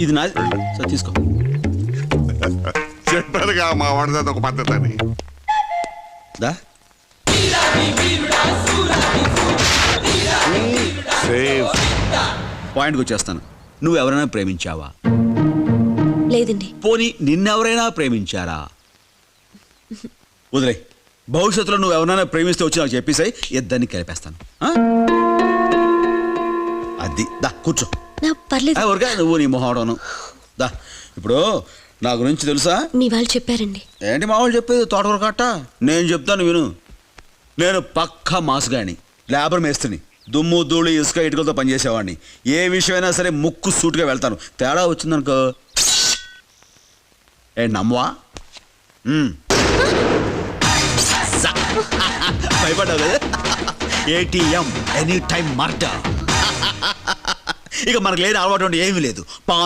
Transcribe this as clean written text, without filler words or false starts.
ఇది నాది సార్, తీసుకో. చెప్పారుగా మా వాడిది ఒక పద్ధతి అని. దా సేఫ్. పాయింట్కి వచ్చేస్తాను. నువ్వు ఎవరైనా ప్రేమించావా? లేదండి. పోనీ నిన్నెవరైనా ప్రేమించారా? వదిలే. భవిష్యత్తులో నువ్వు ఎవరైనా ప్రేమిస్తే వచ్చి నాకు చెప్పేసాయి, ఇద్దరిని కలిపేస్తాను. ఆ? అది దా కూర్చో. పర్లేదు. ఊరికే నువ్వు నీ మొహవడను. దా ఇప్పుడు నా గురించి తెలుసా? మీ వాళ్ళు చెప్పారండి. ఏంటి మా వాళ్ళు చెప్పేది? తోటకూర కట్ట. నేను చెప్తాను విను. నేను పక్కా మాసుగాని, లేబర్ మేస్త్రిని. దుమ్ము ధూళి ఇసుక ఇటుకలతో పనిచేసేవాడిని. ఏ విషయమైనా సరే ముక్కు సూటుగా వెళ్తాను. తేడా వచ్చిందనుకో నమ్మవా? భయపడ్డావు కదా? ATM any time murder. ఇక మనకు లేని అలవాటు ఏమీ లేదు.